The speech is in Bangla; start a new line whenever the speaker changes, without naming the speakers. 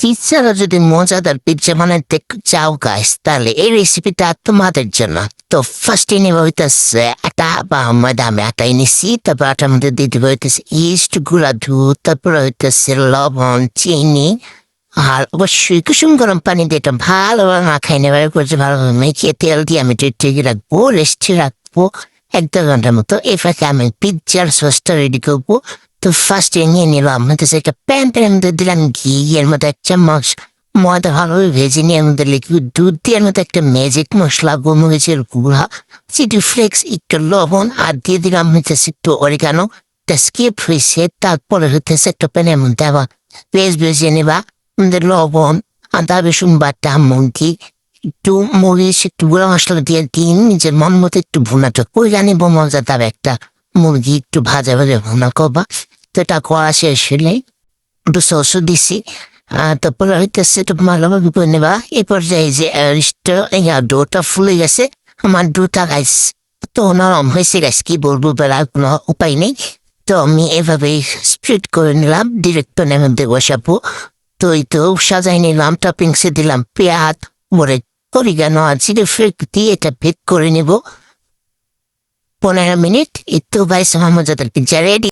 পিৎজারা যদি মজাদার পিৎজা বানাইতে চাও গাইস, তাহলে এই রেসিপিটা তোমাদের জন্য। তো ফার্স্টে নেব হইতেছে আটা বা ময়দা। আমি আটাই নিছি, তারপর আটার মধ্যে দিয়ে দিব হইতেছে ইস্ট, গুঁড়া দুধ, তারপরে হইতেছে লবণ, চিনি, আর অবশ্যই কুসুম গরম পানি দিয়ে এটা ভালোভাবে মাখাই নেবার করছে। ভালোভাবে মেখে তেল দিয়ে আমি টেকে রাখবো, রেস্টে রাখবো 1-2 ঘন্টার মতো। এই ফাঁকে আমি পিৎজার সসটা রেডি করবো। তো ফার্স্টে নিয়ে নিলাম হইতেছে একটা প্যানের মধ্যে দিলাম ঘি, এর মধ্যে 1 চামচ ময়দা ভালোভাবে ভেজে নিয়ে এর মধ্যে লিকুইড দুধ দিয়ে এর মধ্যে একটা ম্যাজিক মশলা, গোলমরিচের গুঁড়া, চিলি ফ্লেক্স, একটু লবণ, আর দিয়ে দিলাম হইতেছে একটু অরিগানো। স্কিপ হয়েছে। তারপরে হইতেছে একটা প্যানের মধ্যে আবার পেঁয়াজ ভেজে নেবা, আমাদের লবণ, আদা রসুন বাটা, মুরগি, একটু মরিচ, একটু গুঁড়া মশলা দিয়ে দিন নিজের মন মতো একটু ভুনাটা করে জানিব মজাদার একটা মুরগি একটু ভাজা ভাজা ভুনা করবা। তো এটা করা শেষ হলে একটু সসও দিছি। তারপরে হইতেছে একটু ভালোভাবে করে নেবা। এই পর্যায়ে যে ডোটা ফুলে গেছে, আমার ডোটা গাইস তো নরম হয়েছে গাইস, কি বলবো বেলার কোনো উপায় নেই। তো আমি এভাবেই স্প্রেড করে নিলাম, ডিরেক্ট প্যানের মধ্যে বসাবো। তো এই তো সাজাই নিলাম, টপিংসে দিলাম পেঁয়াজ, মরে অরিগানো আর চিলি ফ্লেক্স দিয়ে এটা বেক করে নেব 15 মিনিট। এই তো গাইস আমার মজাদার পিৎজা রেডি।